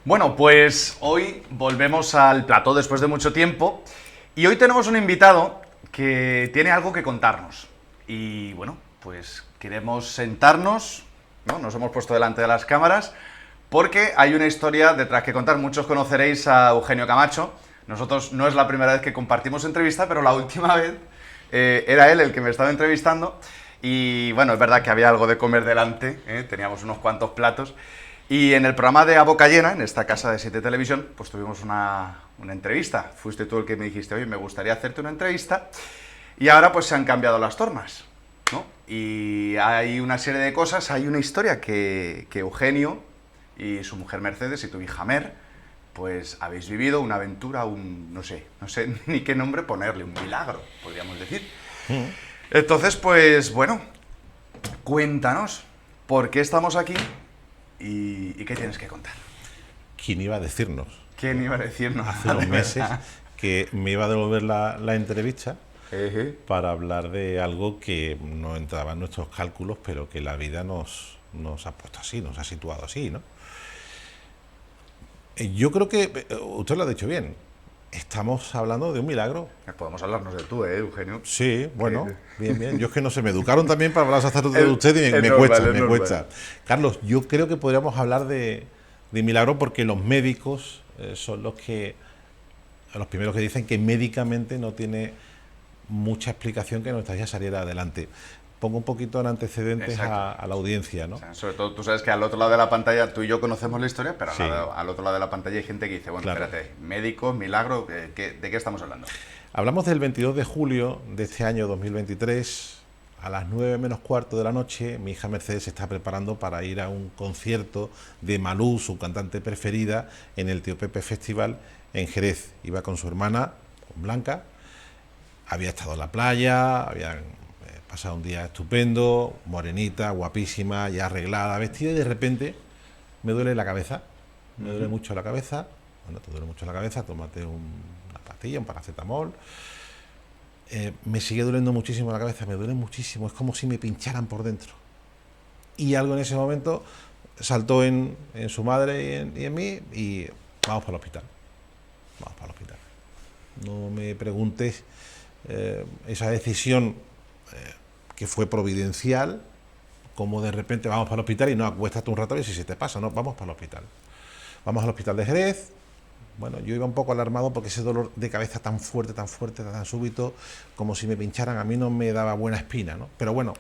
Bueno, pues hoy volvemos al plató después de mucho tiempo y hoy tenemos un invitado que tiene algo que contarnos. Y bueno, pues queremos sentarnos, ¿no? Nos hemos puesto delante de las cámaras porque hay una historia detrás que contar. Muchos conoceréis a Eugenio Camacho. Nosotros no es la primera vez que compartimos entrevista, pero la última vez era él el que me estaba entrevistando. Y bueno, es verdad que había algo de comer delante, teníamos unos cuantos platos. Y en el programa de A Boca Llena, en esta casa de 7 Televisión, pues tuvimos una entrevista. Fuiste tú el que me dijiste, oye, me gustaría hacerte una entrevista. Y ahora pues se han cambiado las tornas, ¿no? Y hay una serie de cosas, hay una historia que Eugenio y su mujer Mercedes y tu hija Mer, pues habéis vivido una aventura, no sé ni qué nombre ponerle, un milagro, podríamos decir. Entonces, pues bueno, cuéntanos, ¿por qué estamos aquí? ¿Y qué tienes que contar? ¿Quién iba a decirnos? ¿Quién iba a decirnos? Hace unos meses que me iba a devolver la entrevista para hablar de algo que no entraba en nuestros cálculos, pero que la vida nos ha puesto así, nos ha situado así, ¿no? Yo creo que usted lo ha dicho bien. Estamos hablando de un milagro. Podemos hablarnos de tú, Eugenio. Sí, bueno, bien. Yo es que no sé, me educaron también para hablar de usted y me cuesta. Carlos, yo creo que podríamos hablar de milagro porque los médicos son los primeros que dicen que médicamente no tiene mucha explicación que nuestra hija saliera adelante. Pongo un poquito en antecedentes a la audiencia, ¿no? O sea, sobre todo tú sabes que al otro lado de la pantalla, tú y yo conocemos la historia, pero sí, al otro lado de la pantalla hay gente que dice, bueno, claro, espérate, médicos, milagro, ¿de qué estamos hablando? Hablamos del 22 de julio de este año 2023, a las 9 menos cuarto de la noche, mi hija Mercedes se está preparando para ir a un concierto de Malú, su cantante preferida, en el Tío Pepe Festival en Jerez. Iba con su hermana, con Blanca, había estado en la playa, habían pasado un día estupendo, morenita, guapísima, ya arreglada, vestida, y de repente me duele la cabeza, me duele mucho la cabeza. Bueno, te duele mucho la cabeza, tómate una pastilla, un paracetamol. Me sigue doliendo muchísimo la cabeza, me duele muchísimo, es como si me pincharan por dentro. Y algo en ese momento saltó en su madre y en mí, y vamos para el hospital. Vamos para el hospital. No me preguntes esa decisión que fue providencial, como de repente vamos para el hospital y no, acuéstate un rato y si se te pasa, no, vamos para el hospital. Vamos al hospital de Jerez. Bueno, yo iba un poco alarmado porque ese dolor de cabeza tan fuerte, tan súbito, como si me pincharan, a mí no me daba buena espina, ¿no? Pero bueno,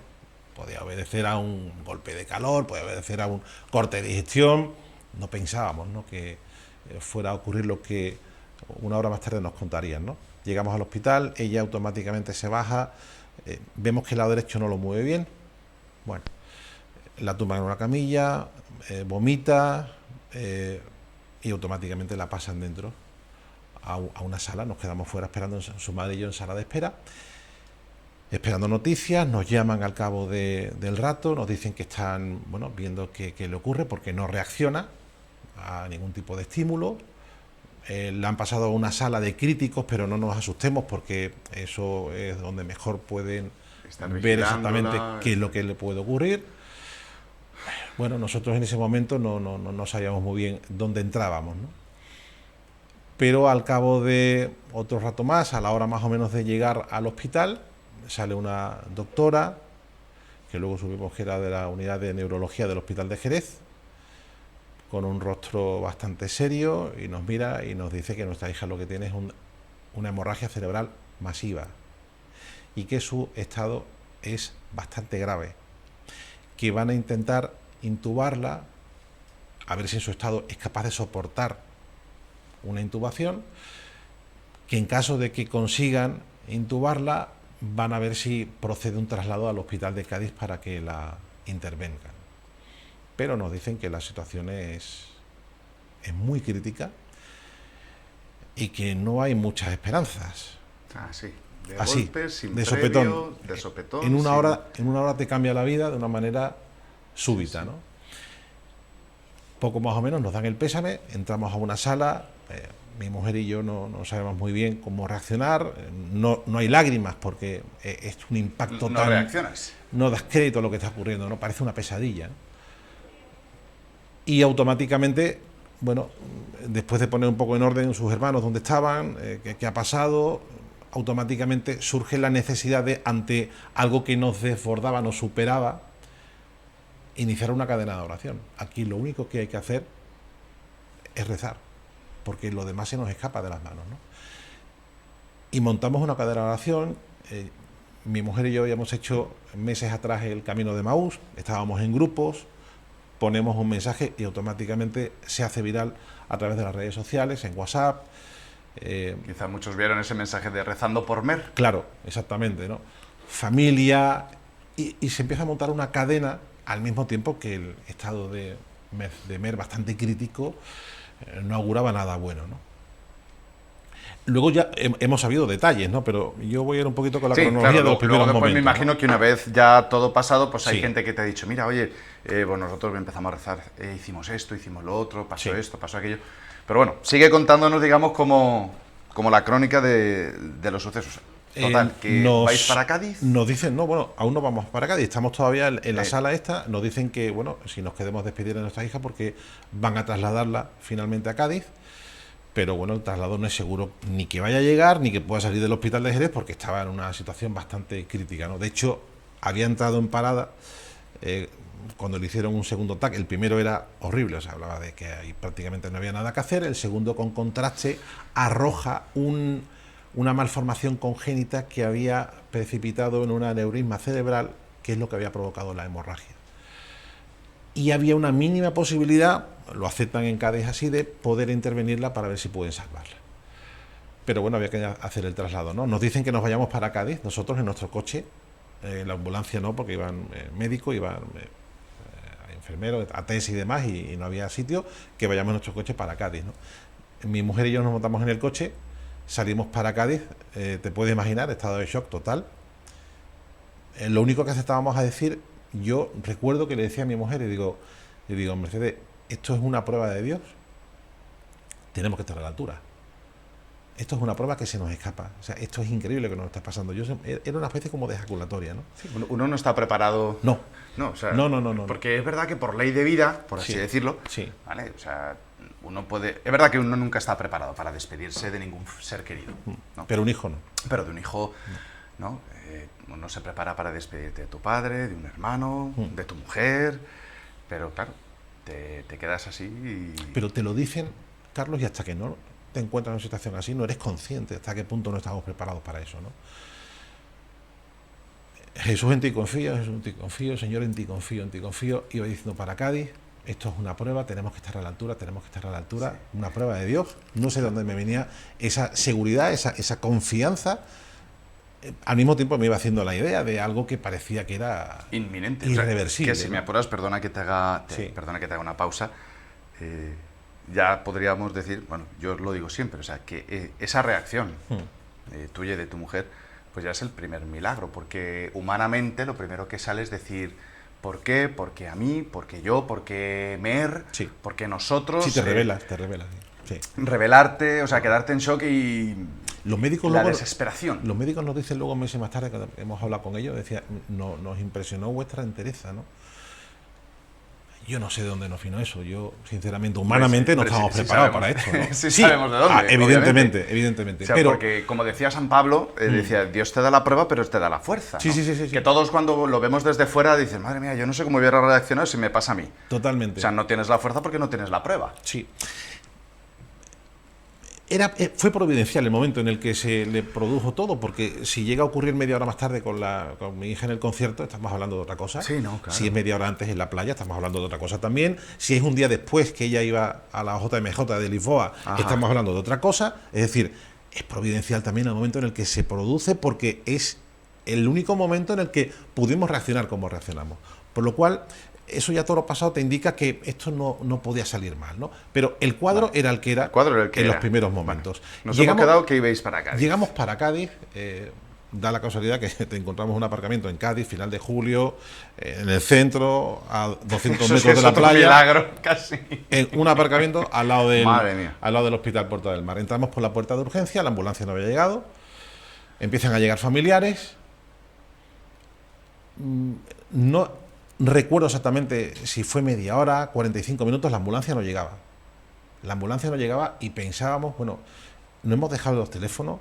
podía obedecer a un golpe de calor, podía obedecer a un corte de digestión. No pensábamos, ¿no?, que fuera a ocurrir lo que una hora más tarde nos contarían, ¿no? Llegamos al hospital, ella automáticamente se baja, vemos que el lado derecho no lo mueve bien, bueno, la tumban en una camilla, vomita, y automáticamente la pasan dentro a una sala. Nos quedamos fuera esperando, su madre y yo, en sala de espera, esperando noticias. Nos llaman al cabo del rato, nos dicen que están, bueno, viendo qué le ocurre porque no reacciona a ningún tipo de estímulo. La han pasado a una sala de críticos, pero no nos asustemos porque eso es donde mejor pueden ver exactamente qué es lo que le puede ocurrir. Bueno, nosotros en ese momento no sabíamos muy bien dónde entrábamos, ¿no? Pero al cabo de otro rato más, a la hora más o menos de llegar al hospital, sale una doctora, que luego supimos que era de la unidad de neurología del Hospital de Jerez, con un rostro bastante serio, y nos mira y nos dice que nuestra hija lo que tiene es una hemorragia cerebral masiva y que su estado es bastante grave, que van a intentar intubarla, a ver si en su estado es capaz de soportar una intubación, que en caso de que consigan intubarla, van a ver si procede un traslado al hospital de Cádiz para que la intervengan. Pero nos dicen que la situación es muy crítica y que no hay muchas esperanzas. Ah, sí. De así, golpes, sin de previo, sopetón. De sopetón. En una hora te cambia la vida de una manera súbita, ¿no? Poco más o menos nos dan el pésame, entramos a una sala, mi mujer y yo no sabemos muy bien cómo reaccionar, no hay lágrimas porque es un impacto No tan... reaccionas. No das crédito a lo que está ocurriendo, ¿no? Parece una pesadilla, ¿no? Y automáticamente, bueno, después de poner un poco en orden sus hermanos dónde estaban, qué ha pasado, automáticamente surge la necesidad de, ante algo que nos desbordaba, nos superaba, iniciar una cadena de oración. Aquí lo único que hay que hacer es rezar, porque lo demás se nos escapa de las manos, ¿no? Y montamos una cadena de oración. Mi mujer y yo habíamos hecho meses atrás el Camino de Maús, estábamos en grupos, ponemos un mensaje y automáticamente se hace viral a través de las redes sociales, en WhatsApp. Quizá muchos vieron ese mensaje de rezando por Mer. Claro, exactamente, ¿no? Familia, y se empieza a montar una cadena al mismo tiempo que el estado de Mer bastante crítico no auguraba nada bueno, ¿no? Luego ya hemos sabido detalles, ¿no? Pero yo voy a ir un poquito con la cronología, claro, de los primeros luego después momentos, me imagino, ¿no? que una vez ya todo pasado, pues hay Sí. gente que te ha dicho, mira, oye, pues nosotros empezamos a rezar, hicimos esto, hicimos lo otro, pasó Sí. esto, pasó aquello. Pero bueno, sigue contándonos, digamos, como la crónica de los sucesos. Total, que vais para Cádiz. Nos dicen, no, bueno, aún no vamos para Cádiz, estamos todavía en la sala esta, nos dicen que, bueno, si nos queremos despedir de nuestra hija porque van a trasladarla finalmente a Cádiz, pero bueno, el traslado no es seguro ni que vaya a llegar, ni que pueda salir del hospital de Jerez, porque estaba en una situación bastante crítica, ¿no? De hecho, había entrado en parada cuando le hicieron un segundo TAC. El primero era horrible, o sea, hablaba de que ahí prácticamente no había nada que hacer. El segundo, con contraste, arroja una malformación congénita que había precipitado en un aneurisma cerebral, que es lo que había provocado la hemorragia. Y había una mínima posibilidad, lo aceptan en Cádiz así, de poder intervenirla para ver si pueden salvarla. Pero bueno, había que hacer el traslado, ¿no? Nos dicen que nos vayamos para Cádiz, nosotros en nuestro coche, la ambulancia no, porque iban médicos, iban enfermeros, ATS y demás, y no había sitio, que vayamos en nuestro coche para Cádiz, ¿no? Mi mujer y yo nos montamos en el coche, salimos para Cádiz, te puedes imaginar, estado de shock total. Lo único que aceptábamos a decir, yo recuerdo que le decía a mi mujer, y digo, Mercedes, esto es una prueba de Dios, tenemos que estar a la altura. Esto es una prueba que se nos escapa. O sea, esto es increíble que nos está pasando. Era una especie como de ejaculatoria, ¿no? Sí, uno no está preparado. No. No, o sea, No. Porque es verdad que por ley de vida, por así Sí, decirlo, sí. ¿vale? O sea, uno puede. Es verdad que uno nunca está preparado para despedirse de ningún ser querido, ¿no? Pero un hijo no. Pero de un hijo, ¿no? Uno se prepara para despedirte de tu padre, de un hermano, de tu mujer, pero claro, te quedas así y... Pero te lo dicen, Carlos, y hasta que no te encuentras en una situación así, no eres consciente hasta qué punto no estamos preparados para eso, ¿no? Jesús, en ti confío, Jesús, en ti confío, Señor, en ti confío, iba diciendo para Cádiz, esto es una prueba, tenemos que estar a la altura, sí. Una prueba de Dios. No sé de dónde me venía esa seguridad, esa confianza. Al mismo tiempo me iba haciendo la idea de algo que parecía que era inminente, irreversible. O sea, que si me apuras, perdona que te haga una pausa, ya podríamos decir, bueno, yo lo digo siempre, o sea, que esa reacción tuya y de tu mujer, pues ya es el primer milagro, porque humanamente lo primero que sale es decir, ¿por qué? ¿Por qué a mí? ¿Por qué yo? ¿Por qué Mer? Sí. ¿Por qué nosotros? Sí, te revelas. Sí. Revelarte, o sea, quedarte en shock y los médicos la luego, desesperación. Los médicos nos dicen luego, meses más tarde, cuando hemos hablado con ellos, decía, nos impresionó vuestra entereza, ¿no? Yo no sé de dónde nos vino eso. Yo, sinceramente, humanamente no estábamos preparados para esto, ¿no? Sí, sabemos de dónde. Evidentemente. O sea, pero porque, como decía San Pablo, decía, Dios te da la prueba, pero te da la fuerza, ¿no? Sí. Que todos, cuando lo vemos desde fuera, dicen, madre mía, yo no sé cómo hubiera reaccionado si me pasa a mí. Totalmente. O sea, no tienes la fuerza porque no tienes la prueba. Sí. Fue providencial el momento en el que se le produjo todo, porque si llega a ocurrir media hora más tarde con mi hija en el concierto, estamos hablando de otra cosa. Sí, no, claro. Si es media hora antes en la playa, estamos hablando de otra cosa también. Si es un día después que ella iba a la JMJ de Lisboa, estamos hablando de otra cosa. Es decir, es providencial también el momento en el que se produce, porque es el único momento en el que pudimos reaccionar como reaccionamos. Por lo cual, eso ya todo lo pasado te indica que esto no podía salir mal, ¿no? Pero el cuadro era el que era en los primeros momentos. Nos hemos quedado que ibais para Cádiz. Llegamos para Cádiz, da la casualidad que te encontramos un aparcamiento en Cádiz, final de julio, en el centro, a 200 Eso es metros que es de la otro playa. milagro, casi. En un aparcamiento Madre mía. al lado del Hospital Puerta del Mar. Entramos por la puerta de urgencia, la ambulancia no había llegado, empiezan a llegar familiares. No recuerdo exactamente si fue media hora, 45 minutos, la ambulancia no llegaba. La ambulancia no llegaba y pensábamos, bueno, no hemos dejado los teléfonos,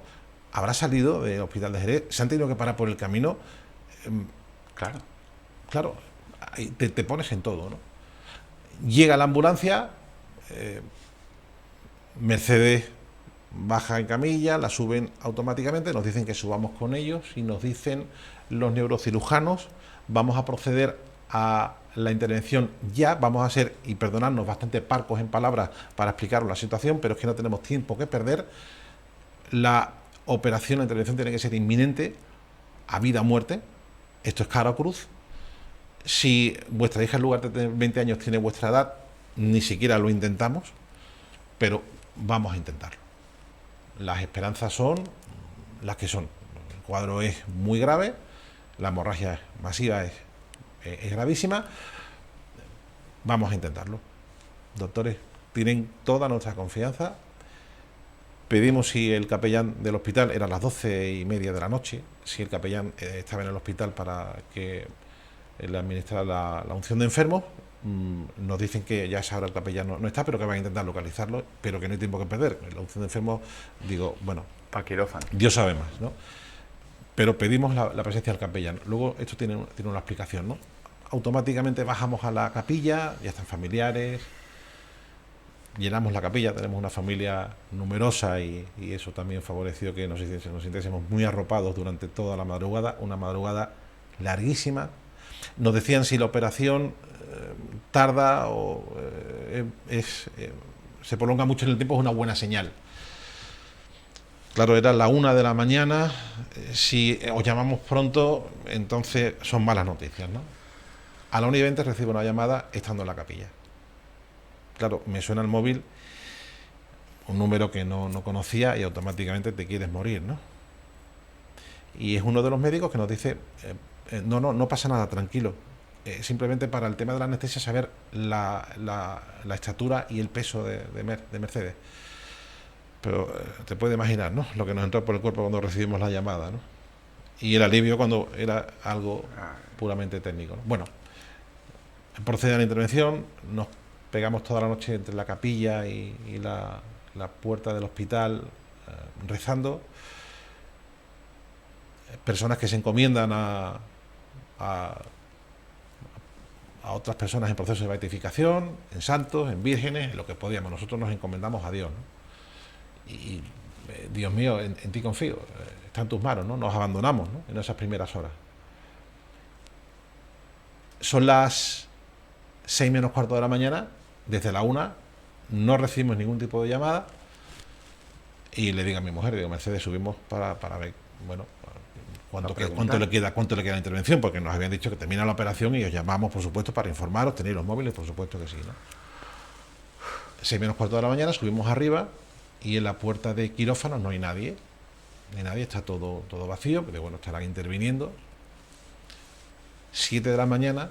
habrá salido del Hospital de Jerez, se han tenido que parar por el camino. Claro. Claro, ahí te pones en todo, ¿no? Llega la ambulancia, Mercedes baja en camilla, la suben automáticamente, nos dicen que subamos con ellos y nos dicen los neurocirujanos, vamos a proceder a la intervención ya, vamos a ser, y perdonadnos, bastante parcos en palabras para explicaros la situación, pero es que no tenemos tiempo que perder. La operación, la intervención tiene que ser inminente, a vida o muerte. Esto es cara o cruz. Si vuestra hija en lugar de tener 20 años tiene vuestra edad, ni siquiera lo intentamos, pero vamos a intentarlo. Las esperanzas son las que son. El cuadro es muy grave, la hemorragia masiva es gravísima. Vamos a intentarlo. Doctores, tienen toda nuestra confianza. Pedimos si el capellán del hospital, era a las 12:30 de la noche, si el capellán estaba en el hospital para que le administrara la unción de enfermos. Nos dicen que ya a esa hora el capellán no está, pero que van a intentar localizarlo, pero que no hay tiempo que perder. La unción de enfermos, digo, bueno, Para quirófano. Dios sabe más, ¿no? Pero pedimos la presencia del capellán. Luego esto tiene una explicación, ¿no? Automáticamente bajamos a la capilla, ya están familiares, llenamos la capilla, tenemos una familia numerosa y eso también favoreció que nos sintiésemos muy arropados durante toda la madrugada, una madrugada larguísima. Nos decían si la operación tarda o se prolonga mucho en el tiempo, es una buena señal. Claro, era la 1 de la mañana, si os llamamos pronto, entonces son malas noticias, ¿no? A la 1:20 recibo una llamada estando en la capilla. Claro, me suena el móvil, un número que no conocía y automáticamente te quieres morir, ¿no? Y es uno de los médicos que nos dice, no pasa nada, tranquilo. Simplemente para el tema de la anestesia saber la estatura y el peso de Mercedes. Pero te puedes imaginar, ¿no?, lo que nos entró por el cuerpo cuando recibimos la llamada, ¿no? Y el alivio cuando era algo puramente técnico, ¿no? Bueno, procede a la intervención, nos pegamos toda la noche entre la capilla y la puerta del hospital rezando. Personas que se encomiendan a otras personas en proceso de beatificación, en santos, en vírgenes, en lo que podíamos. Nosotros nos encomendamos a Dios, ¿no? Y Dios mío, en ti confío, está en tus manos, ¿no? Nos abandonamos, ¿no?, en esas primeras horas. Son las 6 menos cuarto de la mañana, desde la 1 no recibimos ningún tipo de llamada y le digo a mi mujer, digo, Mercedes, subimos para ver, bueno, cuánto le queda la intervención, porque nos habían dicho que termina la operación y os llamamos, por supuesto, para informaros, tenéis los móviles, por supuesto que sí, ¿no? 6 menos cuarto de la mañana, subimos arriba y en la puerta de quirófano no hay nadie, está todo vacío, pero bueno, estarán interviniendo. 7 de la mañana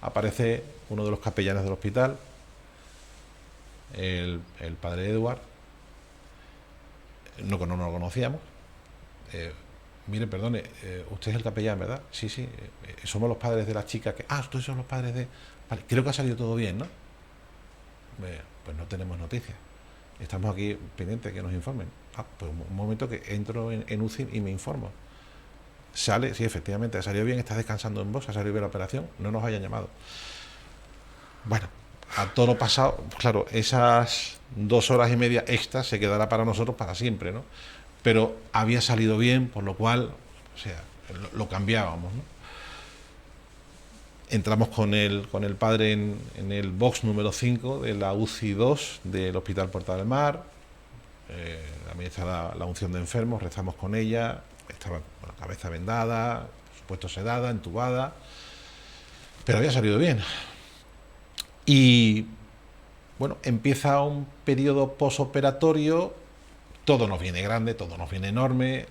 aparece uno de los capellanes del hospital, el padre Eduard, no lo conocíamos. Mire, perdone, usted es el capellán, ¿verdad? Sí, somos los padres de la chica que... ustedes son los padres de... Vale, creo que ha salido todo bien, ¿no? Pues no tenemos noticias. Estamos aquí pendientes de que nos informen. Pues un momento que entro en UCI y me informo. Sale, sí, efectivamente, ha salido bien, está descansando en vos, ha salido bien la operación, no nos hayan llamado. Bueno, a todo lo pasado, pues claro, esas 2 horas y media extras se quedará para nosotros para siempre, ¿no? Pero había salido bien, por lo cual, o sea, lo cambiábamos, ¿no? Entramos con el padre en el box número 5 de la UCI 2 del Hospital Puerta del Mar. Administra la unción de enfermos, rezamos con ella, estaba con la cabeza vendada, por supuesto sedada, entubada, pero había salido bien. Y bueno, empieza un periodo posoperatorio, todo nos viene grande, todo nos viene enorme.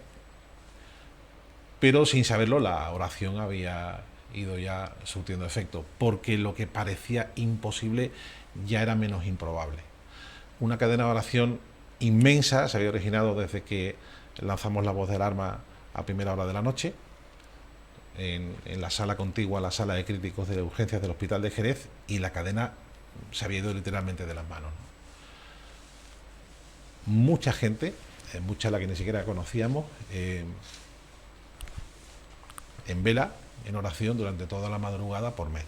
pero sin saberlo la oración había ido ya surtiendo efecto, porque lo que parecía imposible ya era menos improbable. Una cadena de oración inmensa se había originado desde que lanzamos la voz de alarma a primera hora de la noche, en la sala contigua a la sala de críticos de urgencias del Hospital de Jerez, y la cadena se había ido literalmente de las manos. Mucha gente, mucha la que ni siquiera conocíamos, en vela, en oración durante toda la madrugada por Mer.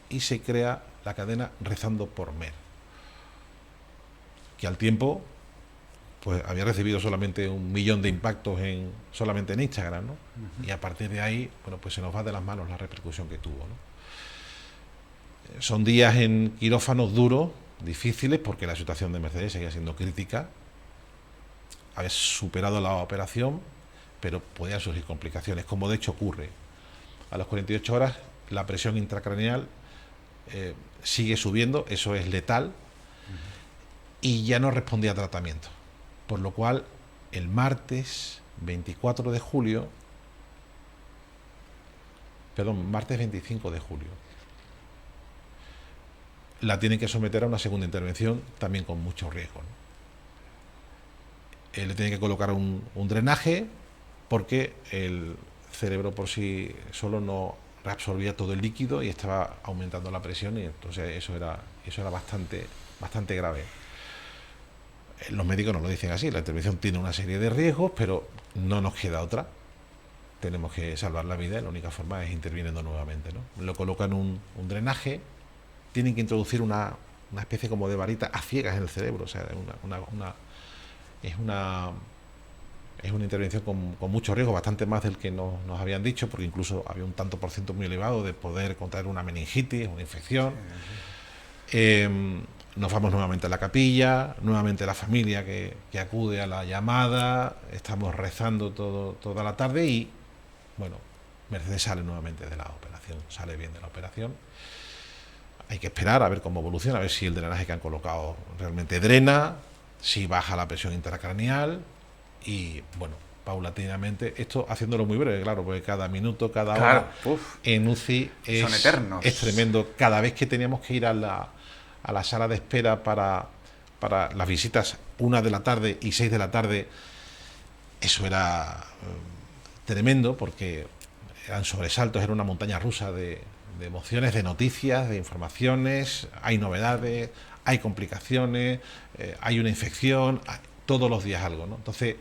Y se crea la cadena rezando por Mer, que al tiempo pues había recibido solamente 1 millón de impactos solamente en Instagram, ¿no? Y a partir de ahí, bueno, pues se nos va de las manos la repercusión que tuvo, ¿no? Son días en quirófanos duros, difíciles, porque la situación de Mercedes seguía siendo crítica. Había superado la operación, pero podían surgir complicaciones, como de hecho ocurre. A las 48 horas la presión intracraneal sigue subiendo, eso es letal, y ya no respondía a tratamiento. Por lo cual, el martes 25 de julio, la tienen que someter a una segunda intervención, también con mucho riesgo, ¿no? Le tienen que colocar un drenaje, porque el cerebro por sí solo no reabsorbía todo el líquido y estaba aumentando la presión, y entonces eso era bastante grave. Los médicos nos lo dicen así: la intervención tiene una serie de riesgos, pero no nos queda otra. Tenemos que salvar la vida y la única forma es interviniendo nuevamente, ¿no? Lo colocan un drenaje, tienen que introducir una especie como de varita a ciegas en el cerebro, o sea, es una intervención con mucho riesgo, bastante más del que nos habían dicho, porque incluso había un tanto por ciento muy elevado de poder contraer una meningitis, una infección. Nos vamos nuevamente a la capilla, nuevamente la familia que acude a la llamada, estamos rezando toda la tarde y, bueno, Mercedes sale nuevamente de la operación, sale bien de la operación. Hay que esperar a ver cómo evoluciona, a ver si el drenaje que han colocado realmente drena, si baja la presión intracraneal y, bueno, paulatinamente, esto haciéndolo muy breve, claro, porque cada minuto, cada hora en UCI son eternos. Es tremendo. Cada vez que teníamos que ir a la sala de espera para las visitas 1 de la tarde y 6 de la tarde, eso era tremendo, porque eran sobresaltos, era una montaña rusa de emociones, de noticias, de informaciones, hay novedades, hay complicaciones, hay una infección, todos los días algo, ¿no? Entonces,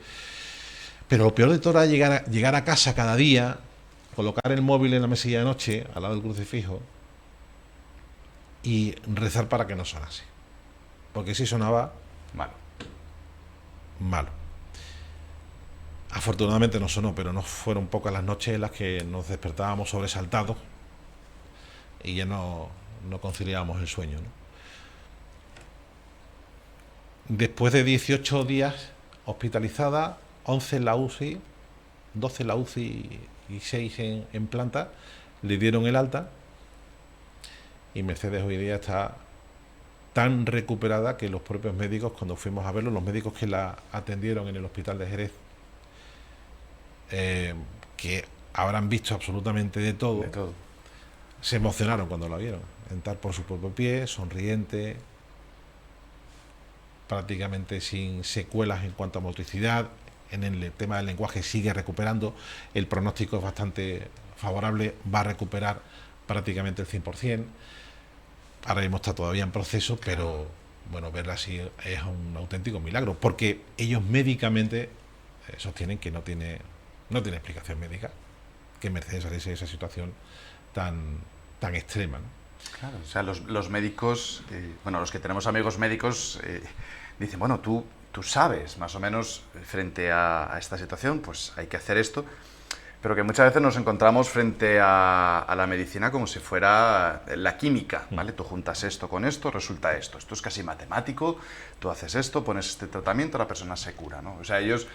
pero lo peor de todo era llegar a casa cada día, colocar el móvil en la mesilla de noche, al lado del crucifijo, y rezar para que no sonase. Porque si sonaba, malo. Afortunadamente no sonó, pero no fueron pocas las noches en las que nos despertábamos sobresaltados y ya no conciliábamos el sueño, ¿no? Después de 18 días hospitalizada, 11 en la UCI, 12 en la UCI y 6 en planta, le dieron el alta, y Mercedes hoy día está tan recuperada que los propios médicos, cuando fuimos a verlo, los médicos que la atendieron en el Hospital de Jerez, que habrán visto absolutamente de todo, se emocionaron cuando la vieron, entrar por su propio pie, sonriente, prácticamente sin secuelas en cuanto a motricidad. En el tema del lenguaje sigue recuperando, el pronóstico es bastante favorable, va a recuperar prácticamente el 100%. Ahora mismo está todavía en proceso, pero bueno, verla así es un auténtico milagro, porque ellos médicamente sostienen que no tiene explicación médica que Mercedes saliese de esa situación tan extrema, ¿no? Claro, o sea, los médicos, bueno, los que tenemos amigos médicos, dicen, bueno, tú sabes más o menos frente a esta situación, pues hay que hacer esto, pero que muchas veces nos encontramos frente a la medicina como si fuera la química, ¿vale? Tú juntas esto con esto, resulta esto. Esto es casi matemático, tú haces esto, pones este tratamiento, la persona se cura, ¿no? O sea, ellos...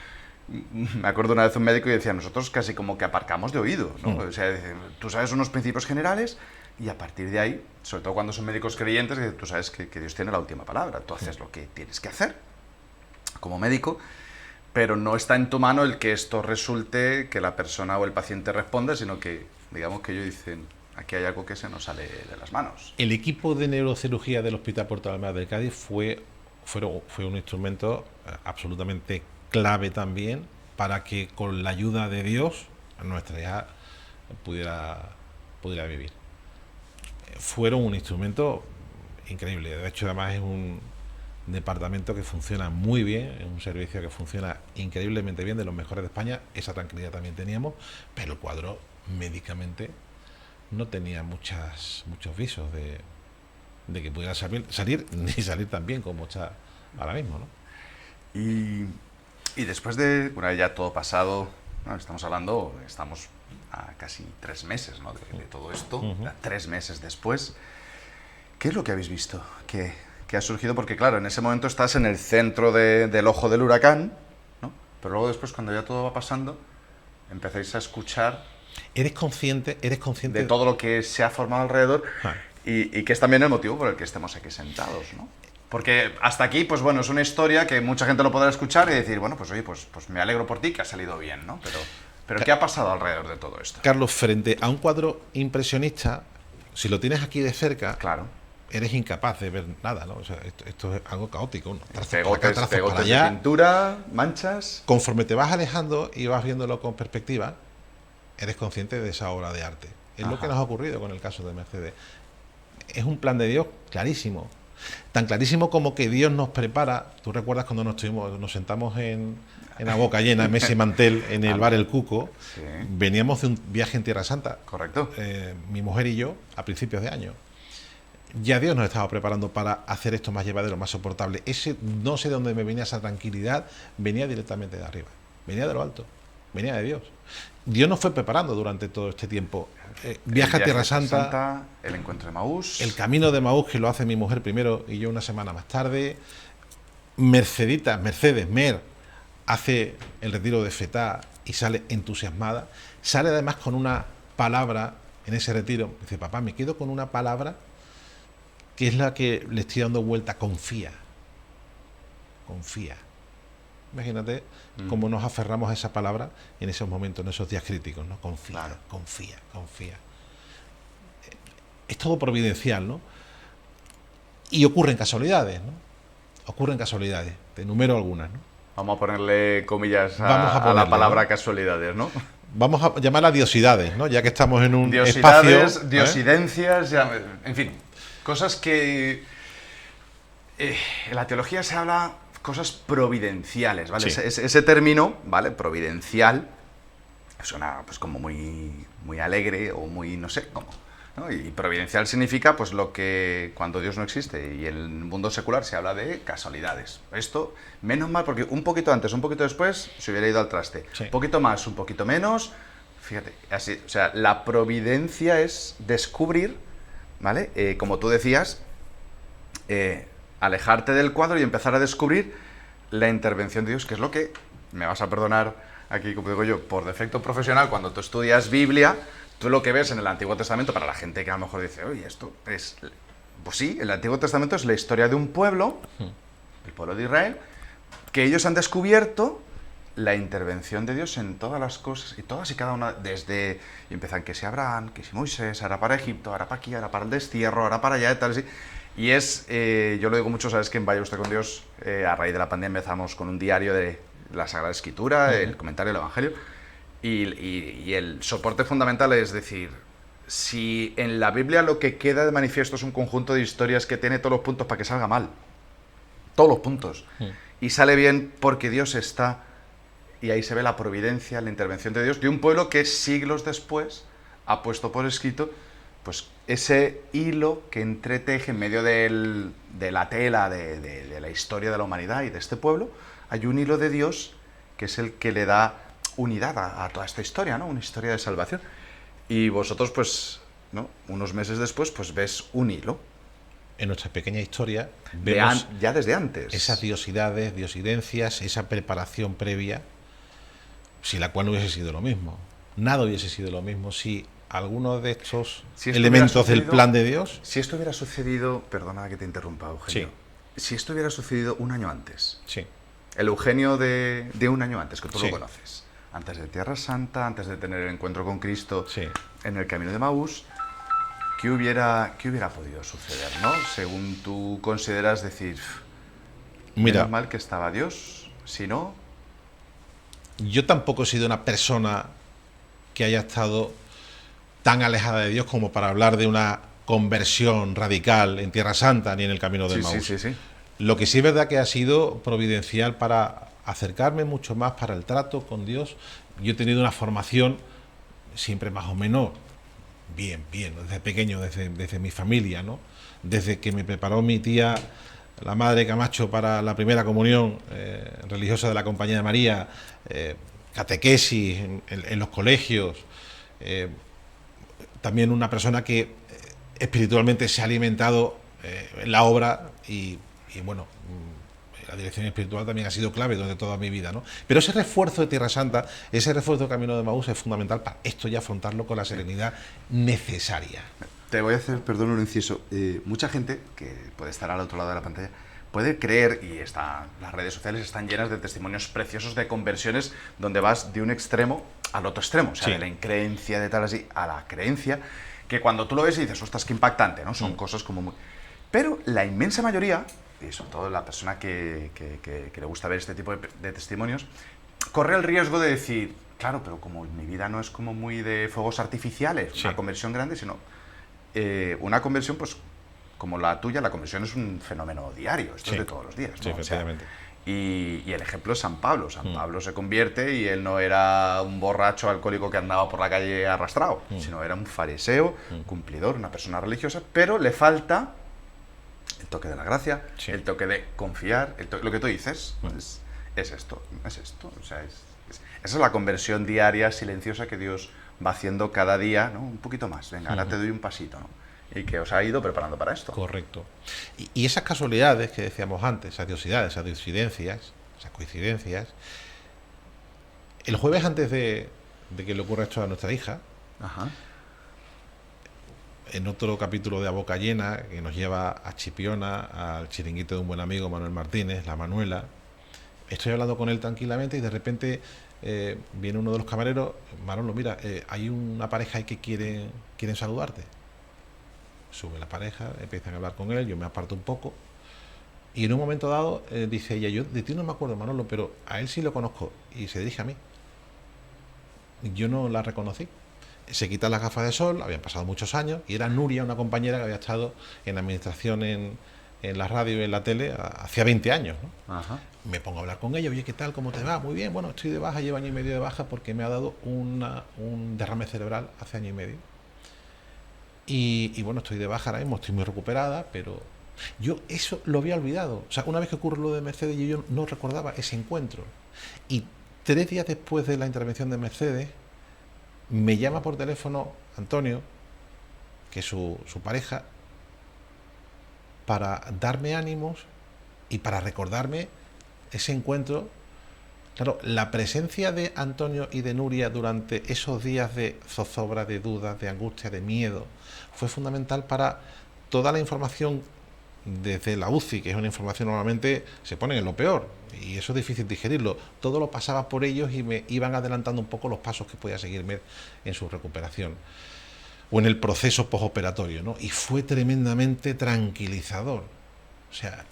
Me acuerdo una vez un médico y decía, nosotros casi como que aparcamos de oído, ¿no? O sea, tú sabes unos principios generales y a partir de ahí, sobre todo cuando son médicos creyentes, tú sabes que Dios tiene la última palabra, tú haces lo que tienes que hacer como médico, pero no está en tu mano el que esto resulte, que la persona o el paciente responda, sino que, digamos que ellos dicen, aquí hay algo que se nos sale de las manos. El equipo de neurocirugía del Hospital Puerto de Almeida de Cádiz fue un instrumento absolutamente clave también para que con la ayuda de Dios nuestra hija pudiera vivir. Fueron un instrumento increíble. De hecho, además es un departamento que funciona muy bien, es un servicio que funciona increíblemente bien, de los mejores de España. Esa tranquilidad también teníamos, pero el cuadro médicamente no tenía muchos visos de que pudiera salir ni salir tan bien como está ahora mismo, ¿no? Y después de, bueno, ya todo pasado, ¿no? Estamos a casi 3 meses, ¿no? de todo esto, 3 meses después. ¿Qué es lo que habéis visto? ¿Qué ha surgido? Porque claro, en ese momento estás en el centro del ojo del huracán, ¿no? Pero luego después, cuando ya todo va pasando, empezáis a escuchar... ¿Eres consciente de todo lo que se ha formado alrededor y que es también el motivo por el que estemos aquí sentados, ¿no? Porque hasta aquí, pues bueno, es una historia que mucha gente lo podrá escuchar y decir, bueno, pues oye, pues me alegro por ti que ha salido bien, ¿no? Pero ¿qué ha pasado alrededor de todo esto? Carlos, frente a un cuadro impresionista, si lo tienes aquí de cerca, claro, eres incapaz de ver nada, ¿no? O sea, esto es algo caótico, ¿no? Pegotes de pintura, manchas... Conforme te vas alejando y vas viéndolo con perspectiva, eres consciente de esa obra de arte. Es lo que nos ha ocurrido con el caso de Mercedes. Es un plan de Dios clarísimo. Tan clarísimo como que Dios nos prepara. ¿Tú recuerdas cuando nos sentamos en la boca llena, mesa y mantel, en el bar El Cuco? Sí. Veníamos de un viaje en Tierra Santa. Correcto. Mi mujer y yo, a principios de año. Ya Dios nos estaba preparando para hacer esto más llevadero, más soportable. No sé de dónde me venía esa tranquilidad, venía directamente de arriba, venía de lo alto, venía de Dios. Dios nos fue preparando durante todo este tiempo. Viaje a Tierra Santa, el encuentro de Maús, el camino de Maús, que lo hace mi mujer primero y yo una semana más tarde. Mercedes Mer, hace el retiro de Fetá y sale entusiasmada. Sale además con una palabra en ese retiro. Dice, papá, me quedo con una palabra que es la que le estoy dando vuelta: confía. Confía. Imagínate cómo nos aferramos a esa palabra en esos momentos, en esos días críticos, ¿no? Confía, claro. confía. Es todo providencial, ¿no? Y ocurren casualidades, ¿no? Ocurren casualidades. Te enumero algunas, ¿no? Vamos a ponerle comillas a la palabra, ¿no? Casualidades, ¿no? Vamos a llamarlas diosidades, ¿no? Ya que estamos en un diosidades, espacio... diosidencias, en fin, cosas que... en la teología se habla... cosas providenciales, ¿vale? Sí. Ese término, ¿vale? Providencial, suena pues como muy alegre o muy, no sé, cómo, ¿no? Y providencial significa pues lo que cuando Dios no existe, y en el mundo secular se habla de casualidades. Esto, menos mal, porque un poquito antes, un poquito después, se hubiera ido al traste. Sí. Un poquito más, un poquito menos, fíjate, así, o sea, la providencia es descubrir, ¿vale? Como tú decías, alejarte del cuadro y empezar a descubrir la intervención de Dios, que es lo que, me vas a perdonar aquí, como digo yo, por defecto profesional, cuando tú estudias Biblia, tú lo que ves en el Antiguo Testamento, para la gente que a lo mejor dice, oye, esto es... Pues sí, el Antiguo Testamento es la historia de un pueblo, el pueblo de Israel, que ellos han descubierto la intervención de Dios en todas las cosas, y todas y cada una, desde... Y empiezan que si Abraham, que si Moisés, ahora para Egipto, ahora para aquí, ahora para el destierro, ahora para allá, y tal, así. Y es, yo lo digo mucho, sabes que en Vaya Usted con Dios, a raíz de la pandemia empezamos con un diario de la Sagrada Escritura, el comentario del Evangelio, y el soporte fundamental es decir, si en la Biblia lo que queda de manifiesto es un conjunto de historias que tiene todos los puntos para que salga mal, todos los puntos, y sale bien porque Dios está, y ahí se ve la providencia, la intervención de Dios, de un pueblo que siglos después ha puesto por escrito pues ese hilo que entreteje en medio de la tela de la historia de la humanidad y de este pueblo, hay un hilo de Dios que es el que le da unidad a toda esta historia, ¿no? Una historia de salvación. Y vosotros, pues, ¿no? Unos meses después, pues ves un hilo. En nuestra pequeña historia vemos ya desde antes esas diosidades, diosidencias, esa preparación previa, sin la cual no hubiese sido lo mismo. Nada hubiese sido lo mismo si algunos de estos elementos del plan de Dios... Si esto hubiera sucedido... Perdona que te interrumpa, Eugenio. Sí. Si esto hubiera sucedido un año antes... Sí. El Eugenio de un año antes, que tú Sí. lo conoces. Antes de Tierra Santa, antes de tener el encuentro con Cristo Sí. en el camino de Maús, ¿qué hubiera podido suceder, no? Según tú consideras decir, Mira, menos mal que estaba Dios, si no... yo tampoco he sido una persona que haya estado tan alejada de Dios como para hablar de una conversión radical en Tierra Santa ni en el camino de Sí, sí, Maús. sí, sí. Lo que sí es verdad que ha sido providencial para acercarme mucho más para el trato con Dios. Yo he tenido una formación siempre más o menos bien, desde pequeño, desde mi familia, ¿no? Desde que me preparó mi tía, la madre Camacho, para la primera comunión religiosa de la Compañía de María, catequesis en los colegios, también una persona que espiritualmente se ha alimentado en la obra y bueno, la dirección espiritual también ha sido clave durante toda mi vida, ¿no? Pero ese refuerzo de Tierra Santa, ese refuerzo de Camino de Maús es fundamental para esto y afrontarlo con la serenidad necesaria. Te voy a hacer, perdón, un inciso. Mucha gente que puede estar al otro lado de la pantalla puede creer, y las redes sociales están llenas de testimonios preciosos de conversiones donde vas de un extremo al otro extremo, o sea, Sí. de la increencia de tal así a la creencia, que cuando tú lo ves y dices, ostras, qué impactante, ¿no? Son cosas como muy... Pero la inmensa mayoría, y sobre todo la persona que le gusta ver este tipo de testimonios, corre el riesgo de decir, claro, pero como mi vida no es como muy de fuegos artificiales, Sí. una conversión grande, sino una conversión, pues, como la tuya, la conversión es un fenómeno diario, esto Sí. es de todos los días, ¿no? Sí, efectivamente. Y el ejemplo es San Pablo. San Pablo se convierte y él no era un borracho alcohólico que andaba por la calle arrastrado, sino era un fariseo, cumplidor, una persona religiosa, pero le falta el toque de la gracia, Sí. el toque de confiar, lo que tú dices, es esto. O sea, esa es la conversión diaria, silenciosa, que Dios va haciendo cada día, ¿no? Un poquito más, venga, ahora te doy un pasito, ¿no? Y que os ha ido preparando para esto. Correcto. Y esas casualidades que decíamos antes, esas diosidades, esas diosidencias, esas coincidencias, el jueves antes de que le ocurra esto a nuestra hija, Ajá. en otro capítulo de A Boca Llena, que nos lleva a Chipiona, al chiringuito de un buen amigo, Manuel Martínez, la Manuela, estoy hablando con él tranquilamente y de repente viene uno de los camareros, Manolo, mira, hay una pareja ahí que quieren saludarte. Sube la pareja, empiezan a hablar con él, yo me aparto un poco y en un momento dado dice ella, yo de ti no me acuerdo, Manolo, pero a él sí lo conozco, y se dirige a mí. Yo no la reconocí. Se quita las gafas de sol, habían pasado muchos años, y era Nuria, una compañera que había estado en administración en la radio y en la tele hacía 20 años, ¿no? Ajá. Me pongo a hablar con ella, oye, ¿qué tal? ¿Cómo te va? Muy bien, bueno, estoy de baja, llevo año y medio de baja porque me ha dado un derrame cerebral hace año y medio. Y bueno, estoy de baja ahora mismo, estoy muy recuperada, pero yo eso lo había olvidado. O sea, una vez que ocurre lo de Mercedes, yo no recordaba ese encuentro. Y 3 días después de la intervención de Mercedes, me llama por teléfono Antonio, que es su pareja, para darme ánimos y para recordarme ese encuentro. Claro, la presencia de Antonio y de Nuria durante esos días de zozobra, de dudas, de angustia, de miedo, fue fundamental para toda la información desde la UCI, que es una información normalmente se ponen en lo peor, y eso es difícil digerirlo. Todo lo pasaba por ellos y me iban adelantando un poco los pasos que podía seguirme en su recuperación o en el proceso postoperatorio, ¿no? Y fue tremendamente tranquilizador. O sea,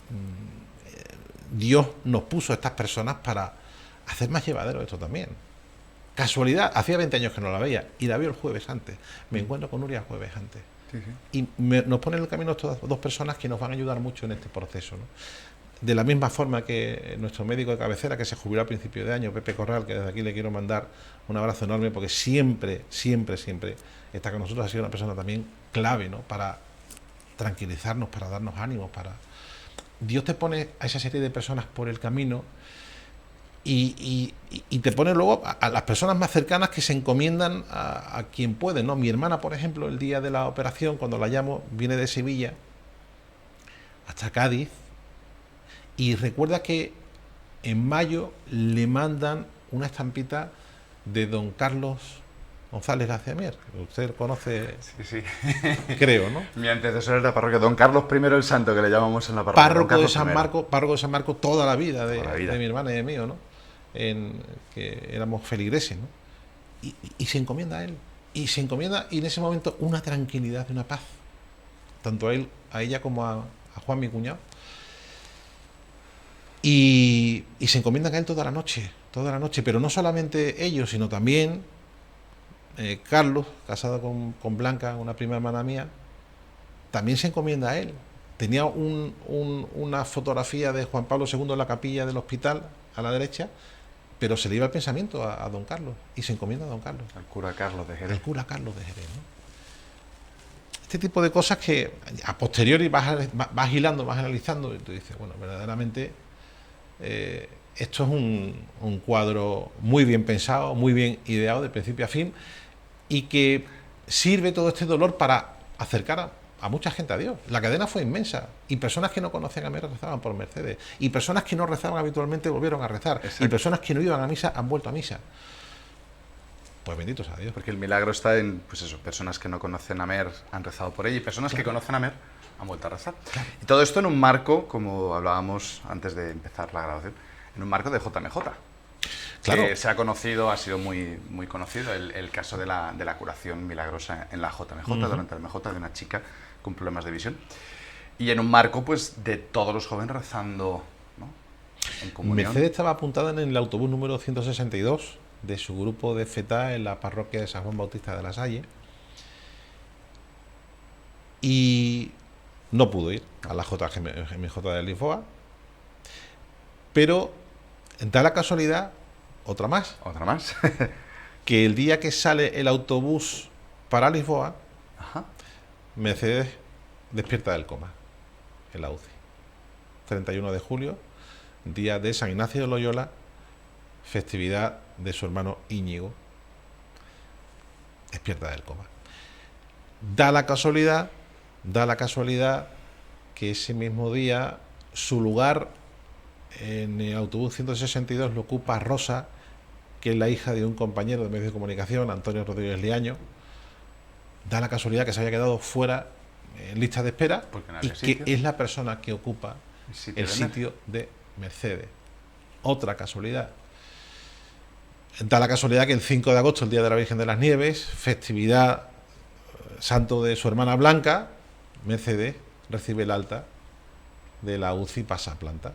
Dios nos puso a estas personas para hacer más llevadero esto también. Casualidad, hacía 20 años que no la veía y la veo el jueves antes. Me encuentro con Nuria el jueves antes. Sí, sí. Y nos ponen en el camino estas dos personas que nos van a ayudar mucho en este proceso, ¿no? De la misma forma que nuestro médico de cabecera, que se jubiló a principio de año, Pepe Corral, que desde aquí le quiero mandar un abrazo enorme, porque siempre está con nosotros, ha sido una persona también clave, ¿no? Para tranquilizarnos, para darnos ánimos, para... Dios te pone a esa serie de personas por el camino y te pone luego a las personas más cercanas que se encomiendan a quien puede, ¿no? Mi hermana, por ejemplo, el día de la operación, cuando la llamo, viene de Sevilla hasta Cádiz y recuerda que en mayo le mandan una estampita de don Carlos González García Mier. Usted conoce, Sí, sí. creo, ¿no? Mi antecesor es la parroquia, don Carlos I el Santo, que le llamamos en la parroquia. Don Párroco de Carlos San I. Marco, párroco de San Marco toda la vida de, Toda la vida. de mi hermana y de mío, ¿no? Que éramos feligreses, ¿no? Y se encomienda a él. Y se encomienda, y en ese momento una tranquilidad y una paz. Tanto a él, a ella como a Juan, mi cuñado. Y se encomiendan a él toda la noche, pero no solamente ellos, sino también Carlos, casado con Blanca, una prima hermana mía, también se encomienda a él. Tenía una fotografía de Juan Pablo II en la capilla del hospital, a la derecha, pero se le iba el pensamiento a don Carlos, y se encomienda a don Carlos. El cura Carlos de Jerez. El cura Carlos de Jerez, ¿no? Este tipo de cosas que a posteriori vas hilando, vas analizando, y tú dices, bueno, verdaderamente esto es un cuadro muy bien pensado, muy bien ideado de principio a fin, y que sirve todo este dolor para acercar a mucha gente a Dios. La cadena fue inmensa, y personas que no conocen a Mier rezaban por Mercedes, y personas que no rezaban habitualmente volvieron a rezar. Exacto. Y personas que no iban a misa han vuelto a misa. Pues benditos a Dios. Porque el milagro está en, pues eso, personas que no conocen a Mer han rezado por ella, y personas que conocen a Mer han vuelto a rezar. Claro. Y todo esto en un marco, como hablábamos antes de empezar la grabación, en un marco de JMJ. Claro. Que se ha conocido, ha sido muy, muy conocido el caso de la curación milagrosa en la JMJ, durante el MJ, de una chica con problemas de visión. Y en un marco, pues, de todos los jóvenes rezando, ¿no?, en comunión. Mercedes estaba apuntada en el autobús número 162 de su grupo de FETA en la parroquia de San Juan Bautista de la Salle. Y no pudo ir a la JMJ de Lisboa, pero da la casualidad, otra más, que el día que sale el autobús para Lisboa, Mercedes despierta del coma en la UCI. 31 de julio, día de San Ignacio de Loyola, festividad de su hermano Íñigo, despierta del coma. Da la casualidad que ese mismo día su lugar en el autobús 162 lo ocupa Rosa, que es la hija de un compañero de medios de comunicación, Antonio Rodríguez Liaño. Da la casualidad que se había quedado fuera en lista de espera y que es la persona que ocupa el sitio de Mercedes. Otra casualidad. Da la casualidad que el 5 de agosto, el Día de la Virgen de las Nieves, festividad santo de su hermana Blanca, Mercedes recibe el alta de la UCI, pasa a planta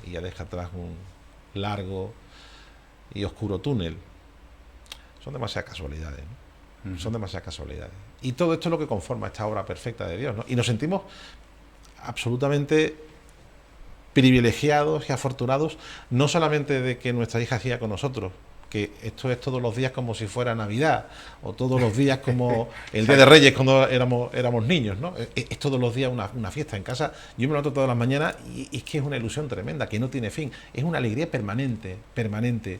y ya deja atrás un largo y oscuro túnel. Son demasiadas casualidades, ¿no? Son demasiadas casualidades. Y todo esto es lo que conforma esta obra perfecta de Dios, ¿no? Y nos sentimos absolutamente privilegiados y afortunados, no solamente de que nuestra hija siga con nosotros, que esto es todos los días como si fuera Navidad, o todos los días como el Día de Reyes cuando éramos niños, ¿no? Es todos los días una fiesta en casa. Yo me levanto todas las mañanas y es que es una ilusión tremenda, que no tiene fin. Es una alegría permanente.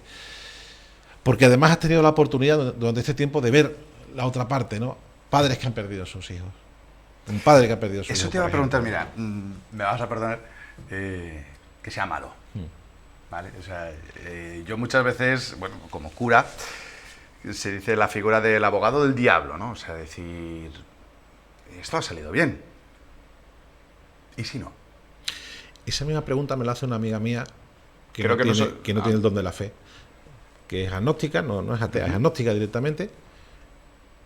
Porque además has tenido la oportunidad durante este tiempo de ver la otra parte, ¿no? Padres que han perdido a sus hijos. Un padre que ha perdido a sus hijos. Eso te iba a preguntar, mira, me vas a perdonar que sea malo. ¿Vale? O sea, yo muchas veces, bueno, como cura, se dice la figura del abogado del diablo, ¿no? O sea, decir, esto ha salido bien. ¿Y si no? Esa misma pregunta me la hace una amiga mía que no tiene el don de la fe, que es agnóstica, no es atea, es agnóstica directamente.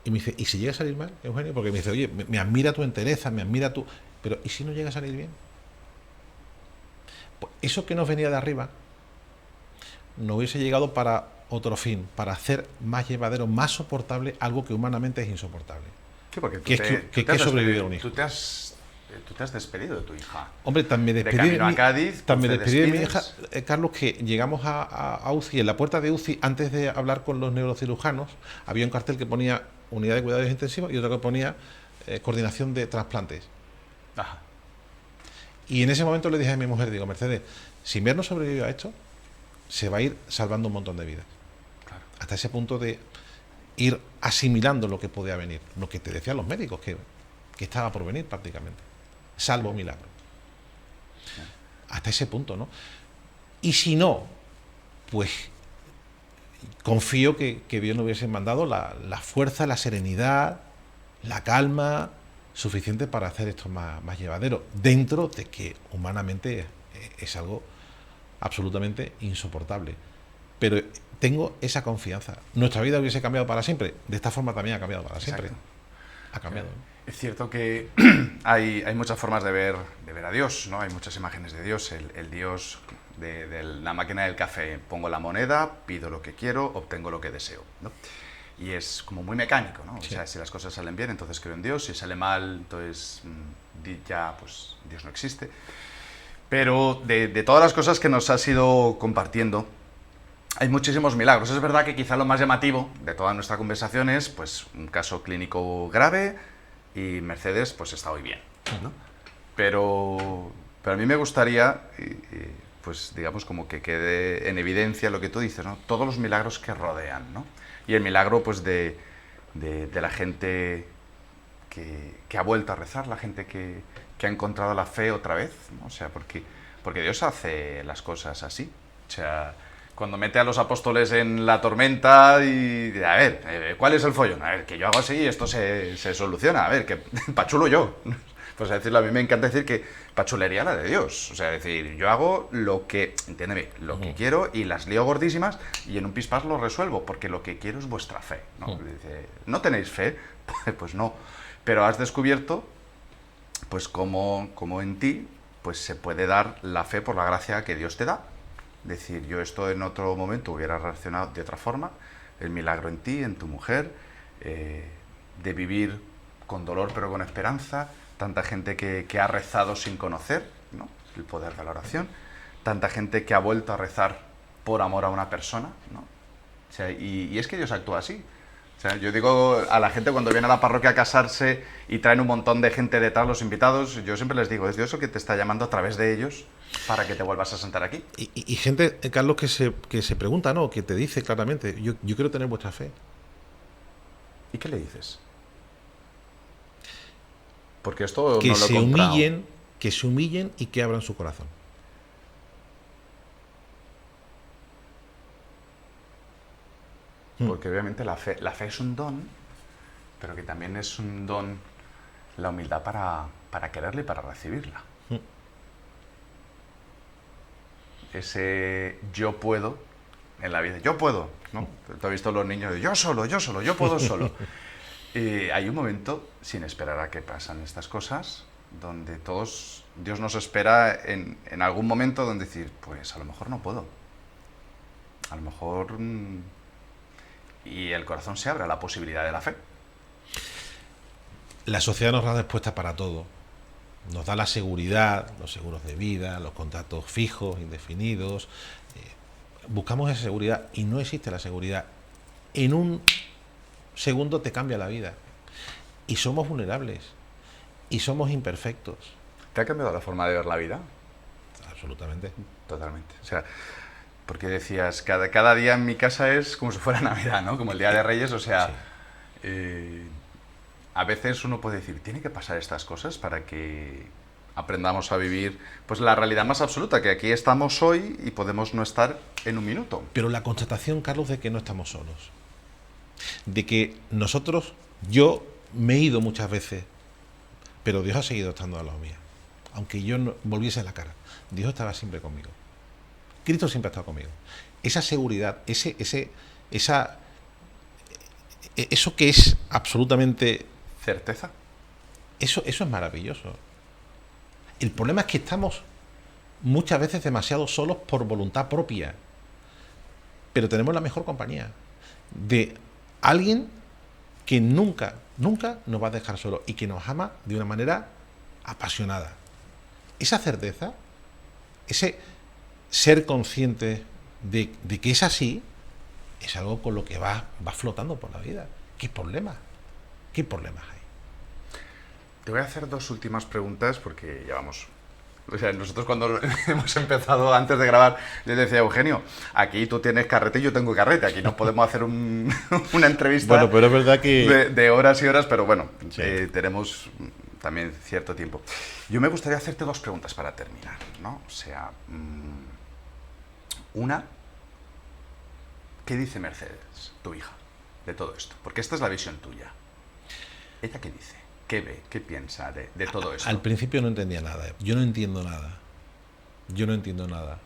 Y me dice, ¿y si llega a salir mal, Eugenio? Porque me dice, oye, me admira tu entereza, me admira tu... Pero, ¿y si no llega a salir bien? Pues eso que nos venía de arriba no hubiese llegado para otro fin, para hacer más llevadero, más soportable algo que humanamente es insoportable. Sí, porque que es sobrevivir a un hijo. Tú te has despedido de tu hija. Hombre, también me despedí de mi hija, Carlos, que llegamos a UCI, en la puerta de UCI, antes de hablar con los neurocirujanos, había un cartel que ponía unidad de cuidados intensivos y otro que ponía coordinación de trasplantes. Ajá. Y en ese momento le dije a mi mujer, digo, Mercedes, si Mier no sobrevivió a esto, se va a ir salvando un montón de vidas. Claro. Hasta ese punto de ir asimilando lo que podía venir, lo que te decían los médicos, que estaba por venir prácticamente, salvo milagro. Hasta ese punto, ¿no? Y si no, pues confío que Dios nos hubiese mandado la fuerza, la serenidad, la calma suficiente para hacer esto más llevadero, dentro de que humanamente es algo absolutamente insoportable. Pero tengo esa confianza. Nuestra vida hubiese cambiado para siempre. De esta forma también ha cambiado para siempre. Exacto. Ha cambiado. Es cierto que hay muchas formas de ver a Dios, ¿no? Hay muchas imágenes de Dios. El Dios de la máquina del café. Pongo la moneda, pido lo que quiero, obtengo lo que deseo, ¿no? Y es como muy mecánico, ¿no? Sí. O sea, si las cosas salen bien, entonces creo en Dios. Si sale mal, entonces ya pues Dios no existe. Pero de todas las cosas que nos has ido compartiendo, hay muchísimos milagros. Es verdad que quizá lo más llamativo de toda nuestra conversación es pues, un caso clínico grave y Mercedes pues está hoy bien, ¿no? Pero a mí me gustaría, pues digamos, como que quede en evidencia lo que tú dices, ¿no? Todos los milagros que rodean, ¿no? Y el milagro pues de la gente que ha vuelto a rezar, la gente que ha encontrado la fe otra vez, ¿no? O sea, porque Dios hace las cosas así. O sea, cuando mete a los apóstoles en la tormenta y a ver, ¿cuál es el follón? A ver, que yo hago así y esto se soluciona. A ver, que pachulo yo. Pues a decirlo, a mí me encanta decir que pachulería la de Dios. O sea, decir, yo hago lo que, entiéndeme, lo que quiero y las lío gordísimas y en un pispás lo resuelvo, porque lo que quiero es vuestra fe, ¿no? Dice, ¿no tenéis fe? Pues no. Pero has descubierto, pues como en ti, pues se puede dar la fe por la gracia que Dios te da. Decir, yo esto en otro momento hubiera reaccionado de otra forma, el milagro en ti, en tu mujer, de vivir con dolor pero con esperanza, tanta gente que ha rezado sin conocer, ¿no? El poder de la oración, tanta gente que ha vuelto a rezar por amor a una persona, ¿no? O sea, y es que Dios actúa así. O sea, yo digo a la gente cuando viene a la parroquia a casarse y traen un montón de gente detrás, los invitados, yo siempre les digo, es Dios el que te está llamando a través de ellos para que te vuelvas a sentar aquí. Y gente, Carlos, que se pregunta, ¿no? Que te dice claramente, yo quiero tener vuestra fe. ¿Y qué le dices? Porque esto que no lo he se comprado. humillen, que se humillen y que abran su corazón. Porque obviamente la fe es un don, pero que también es un don la humildad para quererla y para recibirla. Ese yo puedo en la vida, yo puedo, ¿no? Tú has visto los niños de yo solo, yo puedo solo. Y hay un momento, sin esperar a que pasan estas cosas, donde Dios nos espera en algún momento donde decir, pues a lo mejor no puedo. A lo mejor... y el corazón se abre a la posibilidad de la fe. La sociedad nos da respuesta para todo. Nos da la seguridad, los seguros de vida, los contratos fijos, indefinidos. Buscamos esa seguridad y no existe la seguridad. En un segundo te cambia la vida. Y somos vulnerables. Y somos imperfectos. ¿Te ha cambiado la forma de ver la vida? Absolutamente. Totalmente. O sea, porque decías, cada día en mi casa es como si fuera Navidad, ¿no? Como el Día de Reyes, o sea... Sí. A veces uno puede decir, tiene que pasar estas cosas para que aprendamos a vivir pues la realidad más absoluta, que aquí estamos hoy y podemos no estar en un minuto. Pero la constatación, Carlos, de que no estamos solos. De que nosotros, yo me he ido muchas veces, pero Dios ha seguido estando al lado mío. Aunque yo no volviese la cara, Dios estaba siempre conmigo. Cristo siempre ha estado conmigo. Esa seguridad, eso que es absolutamente... ¿Certeza? Eso es maravilloso. El problema es que estamos muchas veces demasiado solos por voluntad propia. Pero tenemos la mejor compañía de alguien que nunca nos va a dejar solos y que nos ama de una manera apasionada. Esa certeza, ese ser consciente de que es así, es algo con lo que va flotando por la vida. ¿Qué problemas hay? Te voy a hacer dos últimas preguntas porque ya vamos. O sea, nosotros cuando hemos empezado antes de grabar, yo decía, Eugenio, aquí tú tienes carrete y yo tengo carrete, aquí no podemos hacer una entrevista bueno, pero es verdad que... de horas y horas, pero bueno, sí. Tenemos también cierto tiempo. Yo me gustaría hacerte dos preguntas para terminar, ¿no? O sea, una, ¿Qué dice Mercedes, tu hija, de todo esto? Porque esta es la visión tuya. ¿Ella qué dice? ¿Qué ve? ¿Qué piensa de todo esto? Al principio no entendía nada. Yo no entiendo nada. Yo no entiendo nada.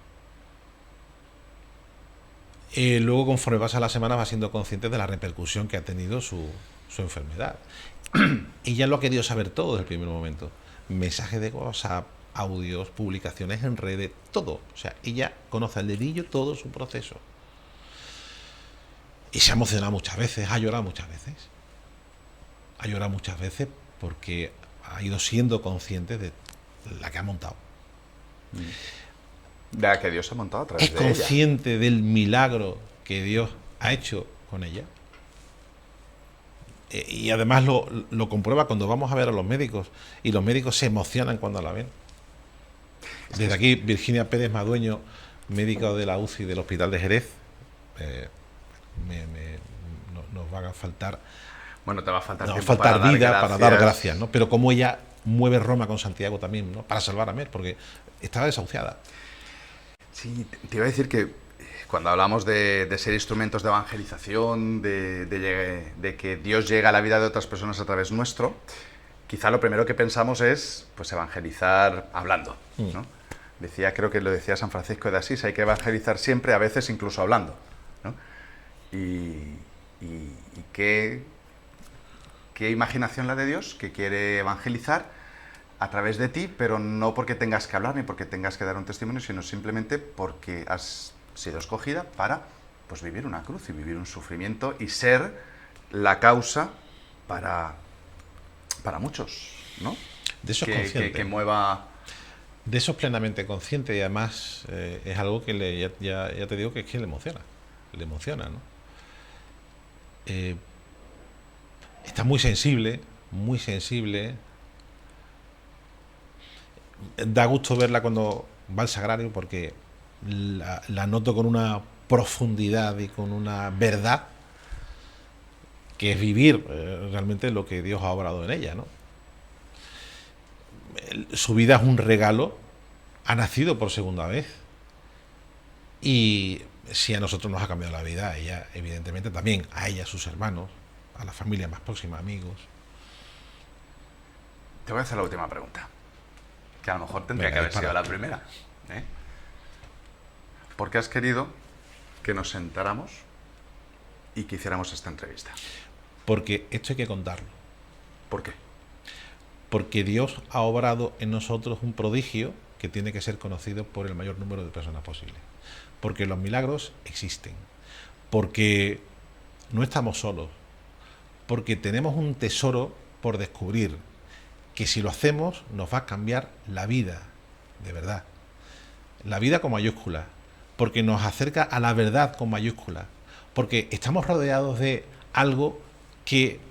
Luego, conforme pasa la semana, va siendo consciente de la repercusión que ha tenido su enfermedad. Ella lo ha querido saber todo desde el primer momento. Mensajes de WhatsApp, audios, publicaciones en redes, todo. O sea, ella conoce al dedillo todo su proceso. Y se ha emocionado muchas veces, ha llorado muchas veces. Ha llorado muchas veces porque ha ido siendo consciente de la que ha montado. De la que Dios ha montado a través Es de ella. consciente del milagro que Dios ha hecho con ella. Y además lo comprueba cuando vamos a ver a los médicos, y los médicos se emocionan cuando la ven. Desde aquí, Virginia Pérez Madueño, médica de la UCI del Hospital de Jerez, nos va a faltar, Bueno, te va a faltar nos va a tiempo faltar para vida dar para dar gracias, ¿no? Pero como ella mueve Roma con Santiago también, ¿no? Para salvar a Mer, porque estaba desahuciada. Sí, te iba a decir que cuando hablamos de ser instrumentos de evangelización, de que Dios llega a la vida de otras personas a través nuestro, quizá lo primero que pensamos es pues evangelizar hablando, ¿no? Decía, creo que lo decía San Francisco de Asís, hay que evangelizar siempre, a veces incluso hablando, ¿no? Y qué imaginación la de Dios, que quiere evangelizar a través de ti, pero no porque tengas que hablar ni porque tengas que dar un testimonio, sino simplemente porque has sido escogida para pues vivir una cruz y vivir un sufrimiento y ser la causa para muchos, ¿no? De eso es consciente. Que mueva... De eso es plenamente consciente, y además es algo que ya te digo que es que le emociona, ¿no? Está muy sensible, muy sensible. Da gusto verla cuando va al sagrario, porque la noto con una profundidad y con una verdad que es vivir realmente lo que Dios ha obrado en ella, ¿no? Su vida es un regalo, ha nacido por segunda vez, y si a nosotros nos ha cambiado la vida, a ella evidentemente también, a ella, a sus hermanos, a la familia más próxima, amigos. Te voy a hacer la última pregunta, que a lo mejor tendría que haber sido la primera, ¿eh? ¿Por qué has querido que nos sentáramos y que hiciéramos esta entrevista? Porque esto hay que contarlo. ¿Por qué? Porque Dios ha obrado en nosotros un prodigio que tiene que ser conocido por el mayor número de personas posible. Porque los milagros existen. Porque no estamos solos. Porque tenemos un tesoro por descubrir, que si lo hacemos nos va a cambiar la vida, de verdad. La vida con mayúscula. Porque nos acerca a la verdad con mayúscula. Porque estamos rodeados de algo que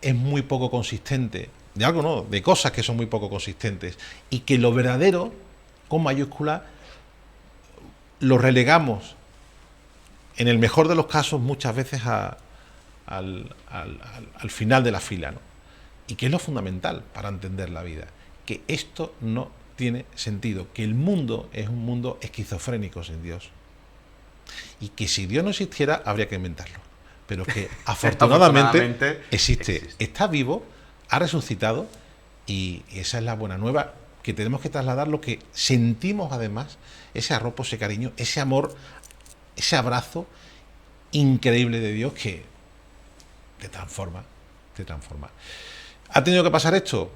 es muy poco consistente. De algo no, de cosas que son muy poco consistentes. Y que lo verdadero, con mayúscula, lo relegamos, en el mejor de los casos, muchas veces al final de la fila, ¿no? Y que es lo fundamental para entender la vida. Que esto no tiene sentido. Que el mundo es un mundo esquizofrénico sin Dios. Y que si Dios no existiera, habría que inventarlo. Pero que afortunadamente existe. Está vivo, ha resucitado, y esa es la buena nueva, que tenemos que trasladar lo que sentimos, además, ese arropo, ese cariño, ese amor, ese abrazo increíble de Dios que te transforma, te transforma. ¿Ha tenido que pasar esto?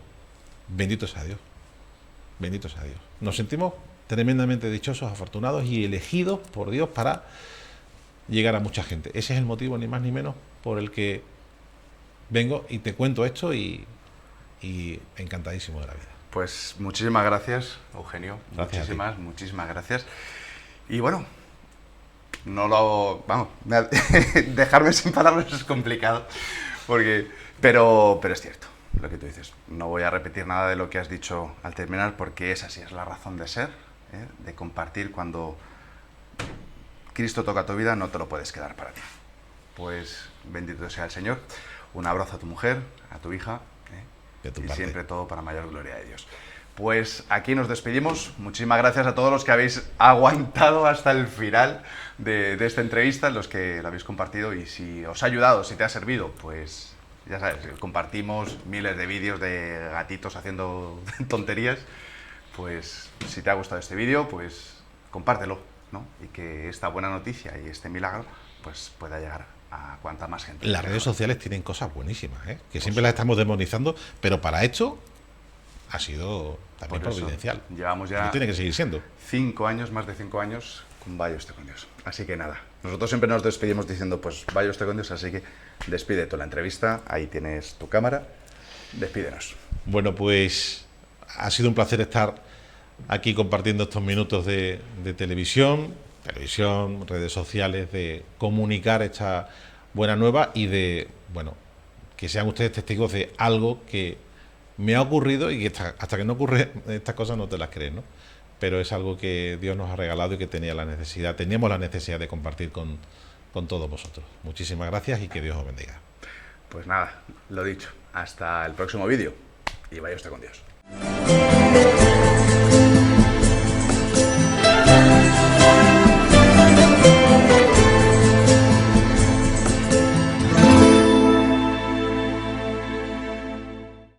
Bendito sea Dios. Bendito sea Dios. Nos sentimos tremendamente dichosos, afortunados y elegidos por Dios para llegar a mucha gente. Ese es el motivo, ni más ni menos, por el que vengo y te cuento esto, y encantadísimo de la vida. Pues muchísimas gracias, Eugenio. Gracias, muchísimas gracias. Y bueno, dejarme sin palabras es complicado, pero es cierto lo que tú dices. No voy a repetir nada de lo que has dicho al terminar, porque esa sí es la razón de ser, ¿eh? De compartir. Cuando Cristo toca tu vida, no te lo puedes quedar para ti. Pues bendito sea el Señor. Un abrazo a tu mujer, a tu hija, De tu y parte. siempre todo para mayor gloria de Dios. Pues aquí nos despedimos. Muchísimas gracias a todos los que habéis aguantado hasta el final de esta entrevista, los que la habéis compartido, y si os ha ayudado, si te ha servido, pues ya sabes, compartimos miles de vídeos de gatitos haciendo tonterías. Pues si te ha gustado este vídeo, pues compártelo, ¿no? Y que esta buena noticia y este milagro pues pueda llegar a cuanta más gente. Las redes sociales tienen cosas buenísimas, que siempre las estamos demonizando, pero para esto ha sido también providencial. Llevamos ya y tiene que seguir siendo 5 años, más de 5 años con Vaya usted con Dios. Así que nada, nosotros siempre nos despedimos diciendo pues vaya usted con Dios, así que despide tú la entrevista, ahí tienes tu cámara, despídenos. Bueno, pues ha sido un placer estar aquí compartiendo estos minutos de televisión, redes sociales, de comunicar esta buena nueva y de, bueno, que sean ustedes testigos de algo que me ha ocurrido y que hasta que no ocurre estas cosas no te las crees, ¿no? Pero es algo que Dios nos ha regalado y que teníamos la necesidad de compartir con todos vosotros. Muchísimas gracias y que Dios os bendiga. Pues nada, lo dicho, hasta el próximo vídeo y vaya usted con Dios.